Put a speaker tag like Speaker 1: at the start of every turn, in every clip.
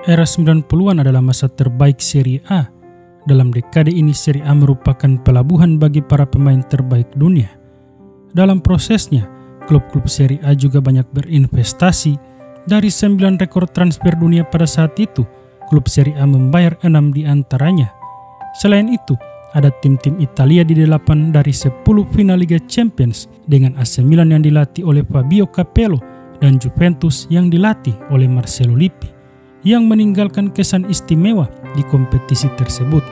Speaker 1: Era 90-an adalah masa terbaik Serie A. Dalam dekade ini Serie A merupakan pelabuhan bagi para pemain terbaik dunia. Dalam prosesnya, klub-klub Serie A juga banyak berinvestasi. Dari 9 rekor transfer dunia pada saat itu, klub Serie A membayar 6 di antaranya. Selain itu, ada tim-tim Italia di 8 dari 10 final Liga Champions dengan AC Milan yang dilatih oleh Fabio Capello dan Juventus yang dilatih oleh Marcello Lippi, yang meninggalkan kesan istimewa di kompetisi tersebut.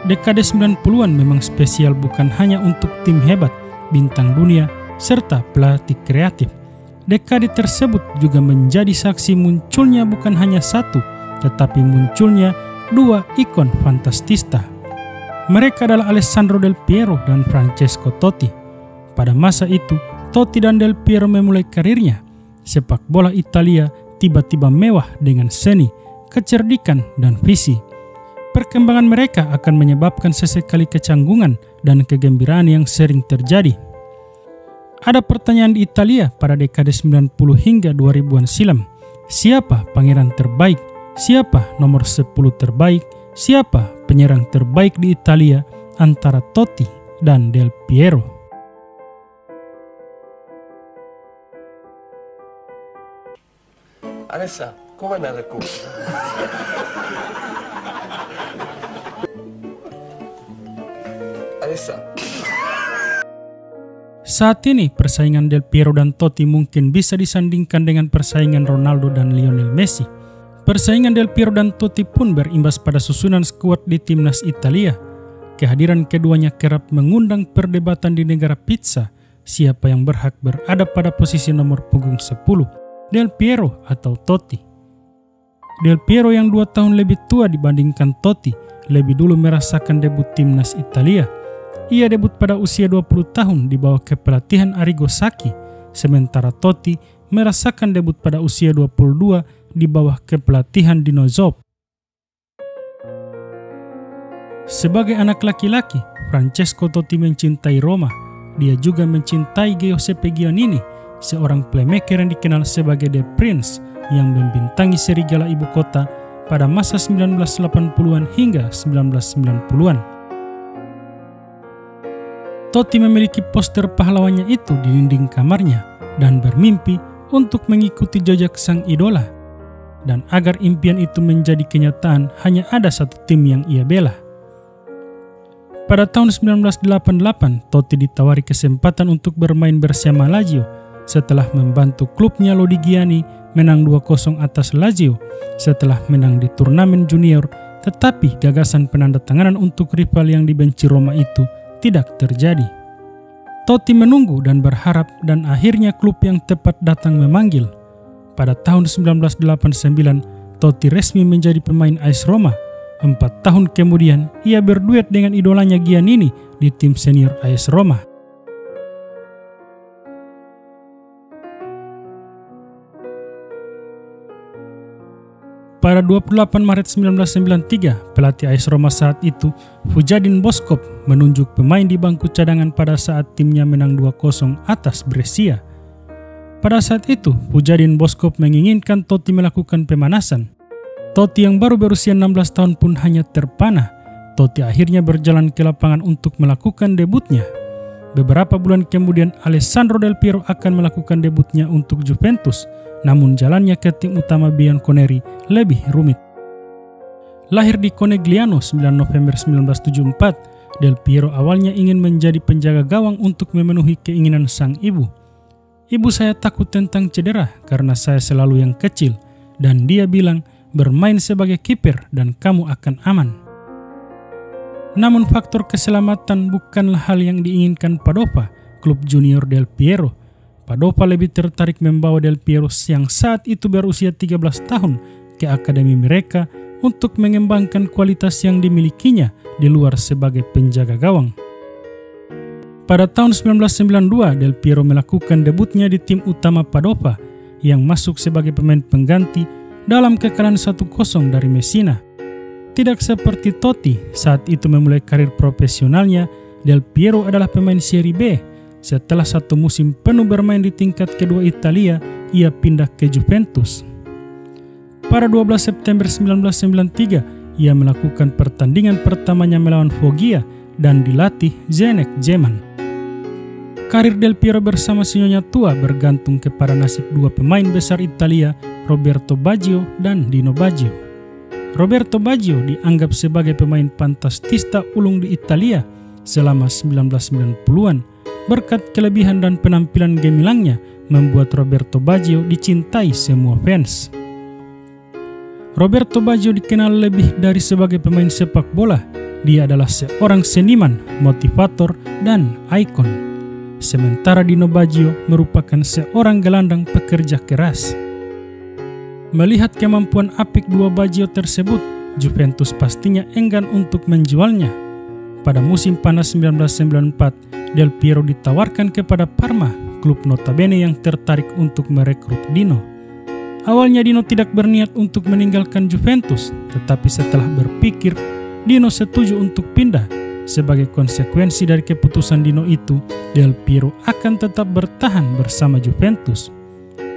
Speaker 1: Dekade 90-an memang spesial bukan hanya untuk tim hebat, bintang dunia, serta pelatih kreatif. Dekade tersebut juga menjadi saksi munculnya bukan hanya satu, tetapi munculnya 2 ikon fantastista. Mereka adalah Alessandro Del Piero dan Francesco Totti. Pada masa itu, Totti dan Del Piero memulai karirnya. Sepak bola Italia tiba-tiba mewah dengan seni, kecerdikan, dan visi. Perkembangan mereka akan menyebabkan sesekali kecanggungan dan kegembiraan yang sering terjadi. Ada pertanyaan di Italia pada dekade 90 hingga 2000-an silam. Siapa pangeran terbaik? Siapa nomor 10 terbaik? Siapa penyerang terbaik di Italia antara Totti dan Del Piero?
Speaker 2: Alessa, come andare al corso? Alessa.
Speaker 1: Saat ini persaingan Del Piero dan Totti mungkin bisa disandingkan dengan persaingan Ronaldo dan Lionel Messi. Persaingan Del Piero dan Totti pun berimbas pada susunan skuad di timnas Italia. Kehadiran keduanya kerap mengundang perdebatan di negara pizza, siapa yang berhak berada pada posisi nomor punggung 10, Del Piero atau Totti. Del Piero yang 2 tahun lebih tua dibandingkan Totti, lebih dulu merasakan debut timnas Italia. Ia debut pada usia 20 tahun di bawah kepelatihan Arrigo Sacchi, sementara Totti merasakan debut pada usia 22 di bawah kepelatihan Dino Zoff. Sebagai anak laki-laki, Francesco Totti mencintai Roma. Dia juga mencintai Giuseppe Giannini, seorang playmaker yang dikenal sebagai The Prince yang membintangi serigala ibu kota pada masa 1980-an hingga 1990-an. Totti memiliki poster pahlawannya itu di dinding kamarnya dan bermimpi untuk mengikuti jejak sang idola. Dan agar impian itu menjadi kenyataan, hanya ada satu tim yang ia bela. Pada tahun 1988, Totti ditawari kesempatan untuk bermain bersama Lazio setelah membantu klubnya Lodigiani menang 2-0 atas Lazio setelah menang di turnamen junior, tetapi gagasan penandatanganan untuk rival yang dibenci Roma itu tidak terjadi. Totti menunggu dan berharap dan akhirnya klub yang tepat datang memanggil. Pada tahun 1989, Totti resmi menjadi pemain AS Roma. 4 tahun kemudian, ia berduet dengan idolanya Giannini di tim senior AS Roma. Pada 28 Maret 1993, pelatih AS Roma saat itu, Vujadin Boškov, menunjuk pemain di bangku cadangan pada saat timnya menang 2-0 atas Brescia. Pada saat itu, Vujadin Boškov menginginkan Totti melakukan pemanasan. Totti yang baru berusia 16 tahun pun hanya terpana. Totti akhirnya berjalan ke lapangan untuk melakukan debutnya. Beberapa bulan kemudian, Alessandro Del Piero akan melakukan debutnya untuk Juventus. Namun jalannya ke tim utama Bianconeri lebih rumit. Lahir di Conegliano 9 November 1974, Del Piero awalnya ingin menjadi penjaga gawang untuk memenuhi keinginan sang ibu. Ibu saya takut tentang cedera karena saya selalu yang kecil, dan dia bilang bermain sebagai kiper dan kamu akan aman. Namun faktor keselamatan bukanlah hal yang diinginkan Padova, klub junior Del Piero. Padova lebih tertarik membawa Del Piero yang saat itu berusia 13 tahun ke akademi mereka untuk mengembangkan kualitas yang dimilikinya di luar sebagai penjaga gawang. Pada tahun 1992, Del Piero melakukan debutnya di tim utama Padova yang masuk sebagai pemain pengganti dalam kekalahan 1-0 dari Messina. Tidak seperti Totti, saat itu memulai karir profesionalnya, Del Piero adalah pemain Serie B. Setelah 1 musim penuh bermain di tingkat kedua Italia, ia pindah ke Juventus. Pada 12 September 1993, ia melakukan pertandingan pertamanya melawan Foggia dan dilatih Zdeněk Zeman. Karir Del Piero bersama sinyonya tua bergantung kepada nasib dua pemain besar Italia, Roberto Baggio dan Dino Baggio. Roberto Baggio dianggap sebagai pemain fantastista ulung di Italia selama 1990-an. Berkat kelebihan dan penampilan gemilangnya membuat Roberto Baggio dicintai semua fans. Roberto Baggio dikenal lebih dari sebagai pemain sepak bola. Dia adalah seorang seniman, motivator, dan ikon. Sementara Dino Baggio merupakan seorang gelandang pekerja keras. Melihat kemampuan apik dua Baggio tersebut, Juventus pastinya enggan untuk menjualnya. Pada musim panas 1994, Del Piero ditawarkan kepada Parma, klub notabene yang tertarik untuk merekrut Dino. Awalnya Dino tidak berniat untuk meninggalkan Juventus, tetapi setelah berpikir, Dino setuju untuk pindah. Sebagai konsekuensi dari keputusan Dino itu, Del Piero akan tetap bertahan bersama Juventus.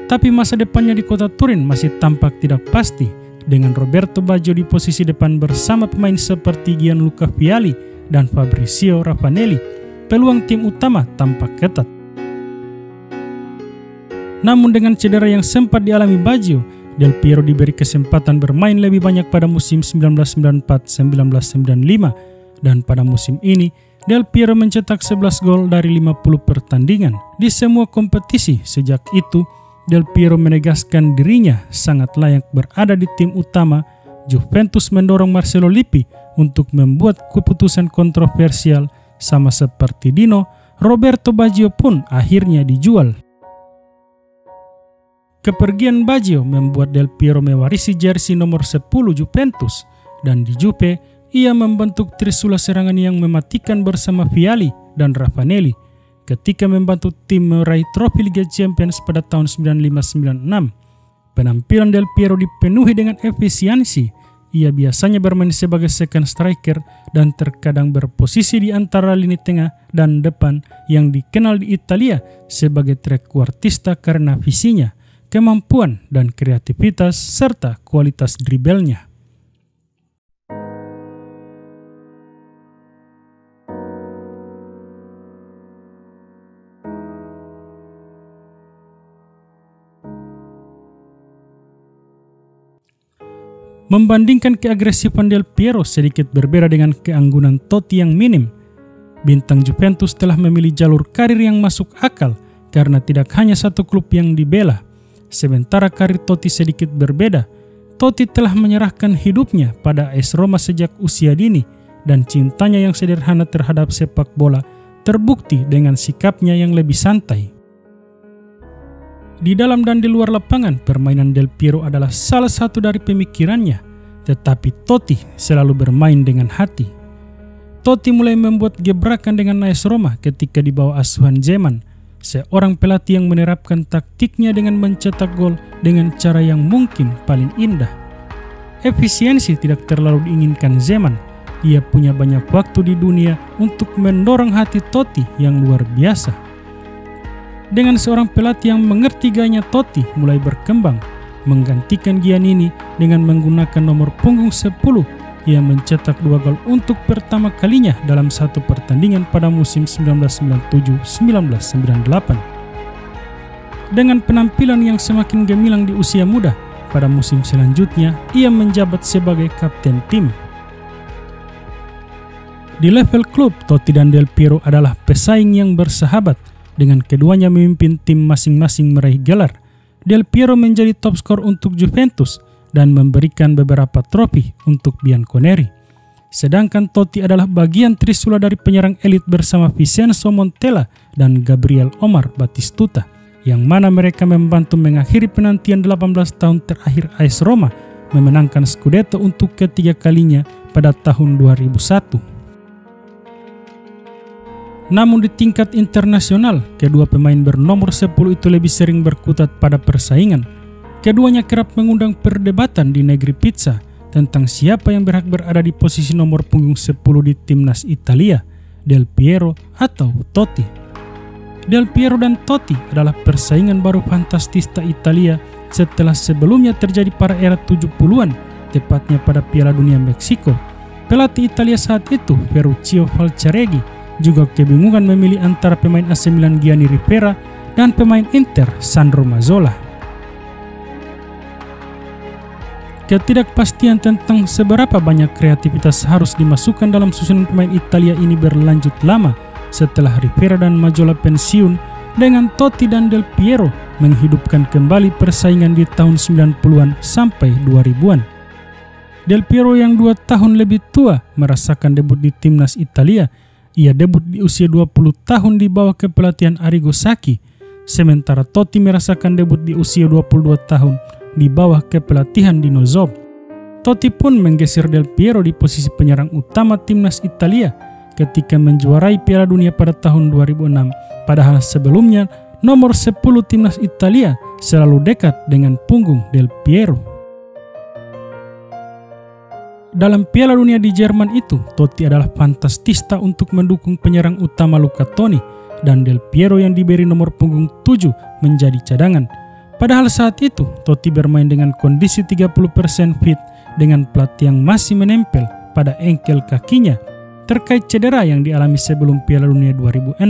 Speaker 1: Tapi masa depannya di kota Turin masih tampak tidak pasti. Dengan Roberto Baggio di posisi depan bersama pemain seperti Gianluca Vialli dan Fabrizio Ravanelli, peluang tim utama tampak ketat. Namun dengan cedera yang sempat dialami Baggio, Del Piero diberi kesempatan bermain lebih banyak pada musim 1994-1995. Dan pada musim ini, Del Piero mencetak 11 gol dari 50 pertandingan di semua kompetisi. Sejak itu, Del Piero menegaskan dirinya sangat layak berada di tim utama. Juventus mendorong Marcello Lippi untuk membuat keputusan kontroversial. Sama seperti Dino, Roberto Baggio pun akhirnya dijual. Kepergian Baggio membuat Del Piero mewarisi jersey nomor 10 Juventus, dan di Juve ia membentuk trisula serangan yang mematikan bersama Vialli dan Ravanelli ketika membantu tim meraih trofi Liga Champions pada tahun 95-96. Penampilan Del Piero dipenuhi dengan efisiensi. Ia biasanya bermain sebagai second striker dan terkadang berposisi di antara lini tengah dan depan yang dikenal di Italia sebagai trequartista karena visinya, kemampuan dan kreativitas serta kualitas dribelnya. Membandingkan keagresifan Del Piero sedikit berbeda dengan keanggunan Totti yang minim. Bintang Juventus telah memilih jalur karir yang masuk akal karena tidak hanya satu klub yang dibela. Sementara karir Totti sedikit berbeda. Totti telah menyerahkan hidupnya pada AS Roma sejak usia dini dan cintanya yang sederhana terhadap sepak bola terbukti dengan sikapnya yang lebih santai. Di dalam dan di luar lapangan, permainan Del Piero adalah salah satu dari pemikirannya, tetapi Totti selalu bermain dengan hati. Totti mulai membuat gebrakan dengan AS Roma ketika di bawah asuhan Zeman, seorang pelatih yang menerapkan taktiknya dengan mencetak gol dengan cara yang mungkin paling indah. Efisiensi tidak terlalu diinginkan Zeman. Ia punya banyak waktu di dunia untuk mendorong hati Totti yang luar biasa. Dengan seorang pelatih yang mengerti gayanya, Totti mulai berkembang, menggantikan Giannini dengan menggunakan nomor punggung 10. Ia mencetak 2 gol untuk pertama kalinya dalam satu pertandingan pada musim 1997-1998. Dengan penampilan yang semakin gemilang di usia muda, pada musim selanjutnya ia menjabat sebagai kapten tim. Di level klub, Totti dan Del Piero adalah pesaing yang bersahabat. Dengan keduanya memimpin tim masing-masing meraih gelar, Del Piero menjadi top skor untuk Juventus dan memberikan beberapa trofi untuk Bianconeri. Sedangkan Totti adalah bagian trisula dari penyerang elit bersama Vincenzo Montella dan Gabriel Omar Batistuta, yang mana mereka membantu mengakhiri penantian 18 tahun terakhir AS Roma memenangkan Scudetto untuk ketiga kalinya pada tahun 2001. Namun di tingkat internasional, kedua pemain bernomor 10 itu lebih sering berkutat pada persaingan. Keduanya kerap mengundang perdebatan di negeri pizza tentang siapa yang berhak berada di posisi nomor punggung 10 di timnas Italia, Del Piero atau Totti. Del Piero dan Totti adalah persaingan baru fantastista Italia setelah sebelumnya terjadi pada era 70-an, tepatnya pada Piala Dunia Meksiko. Pelatih Italia saat itu, Ferruccio Valcareggi, juga kebingungan memilih antara pemain AC Milan Gianni Rivera dan pemain Inter Sandro Mazzola. Ketidakpastian tentang seberapa banyak kreativitas harus dimasukkan dalam susunan pemain Italia ini berlanjut lama setelah Rivera dan Mazzola pensiun, dengan Totti dan Del Piero menghidupkan kembali persaingan di tahun 90-an sampai 2000-an. Del Piero yang 2 tahun lebih tua merasakan debut di timnas Italia. Ia debut di usia 20 tahun di bawah kepelatihan Arrigo Sacchi, sementara Totti merasakan debut di usia 22 tahun di bawah kepelatihan Dino Zob. Totti pun menggeser Del Piero di posisi penyerang utama timnas Italia ketika menjuarai Piala Dunia pada tahun 2006, padahal sebelumnya nomor 10 timnas Italia selalu dekat dengan punggung Del Piero. Dalam Piala Dunia di Jerman itu, Totti adalah fantastista untuk mendukung penyerang utama Luca Toni, dan Del Piero yang diberi nomor punggung 7 menjadi cadangan. Padahal saat itu, Totti bermain dengan kondisi 30% fit dengan plat yang masih menempel pada engkel kakinya terkait cedera yang dialami sebelum Piala Dunia 2006.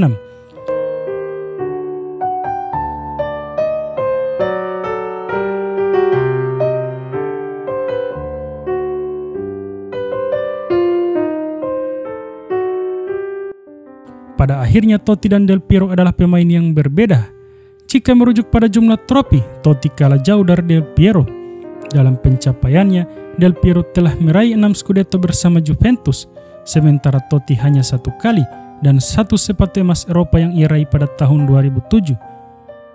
Speaker 1: Pada akhirnya Totti dan Del Piero adalah pemain yang berbeda. Jika merujuk pada jumlah trofi, Totti kalah jauh dari Del Piero. Dalam pencapaiannya, Del Piero telah meraih 6 Scudetto bersama Juventus, sementara Totti hanya 1 kali dan 1 sepatu emas Eropa yang ia raih pada tahun 2007.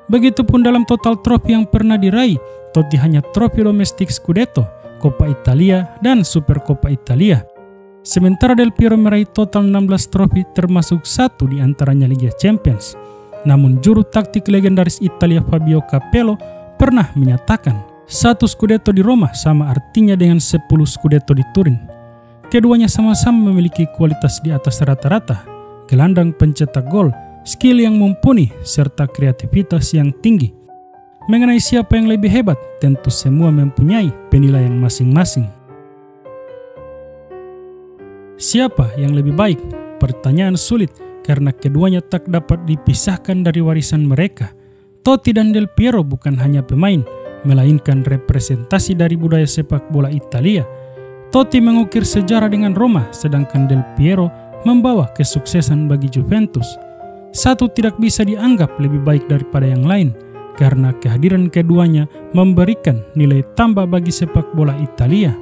Speaker 1: Begitupun dalam total trofi yang pernah diraih, Totti hanya trofi domestik Scudetto, Coppa Italia, dan Supercoppa Italia. Sementara Del Piero meraih total 16 trofi termasuk 1 di antaranya Liga Champions. Namun juru taktik legendaris Italia Fabio Capello pernah menyatakan 1 Scudetto di Roma sama artinya dengan 10 Scudetto di Turin. Keduanya sama-sama memiliki kualitas di atas rata-rata, gelandang pencetak gol, skill yang mumpuni, serta kreativitas yang tinggi. Mengenai siapa yang lebih hebat, tentu semua mempunyai penilaian masing-masing. Siapa yang lebih baik? Pertanyaan sulit karena keduanya tak dapat dipisahkan dari warisan mereka. Totti dan Del Piero bukan hanya pemain, melainkan representasi dari budaya sepak bola Italia. Totti mengukir sejarah dengan Roma, sedangkan Del Piero membawa kesuksesan bagi Juventus. Satu tidak bisa dianggap lebih baik daripada yang lain, karena kehadiran keduanya memberikan nilai tambah bagi sepak bola Italia.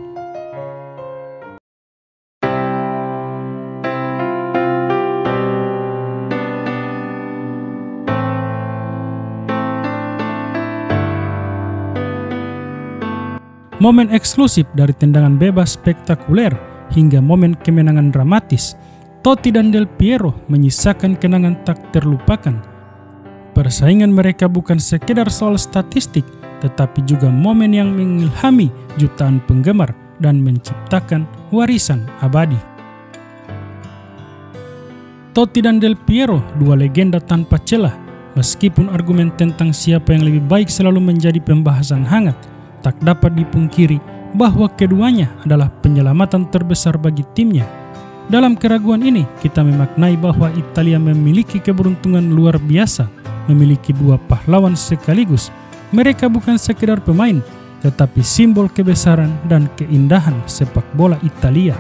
Speaker 1: Momen eksklusif dari tendangan bebas spektakuler hingga momen kemenangan dramatis, Totti dan Del Piero menyisakan kenangan tak terlupakan. Persaingan mereka bukan sekedar soal statistik, tetapi juga momen yang mengilhami jutaan penggemar dan menciptakan warisan abadi. Totti dan Del Piero, dua legenda tanpa celah, meskipun argumen tentang siapa yang lebih baik selalu menjadi pembahasan hangat, tak dapat dipungkiri bahwa keduanya adalah penyelamatan terbesar bagi timnya. Dalam keraguan ini, kita memaknai bahwa Italia memiliki keberuntungan luar biasa, memiliki 2 pahlawan sekaligus. Mereka bukan sekedar pemain, tetapi simbol kebesaran dan keindahan sepak bola Italia.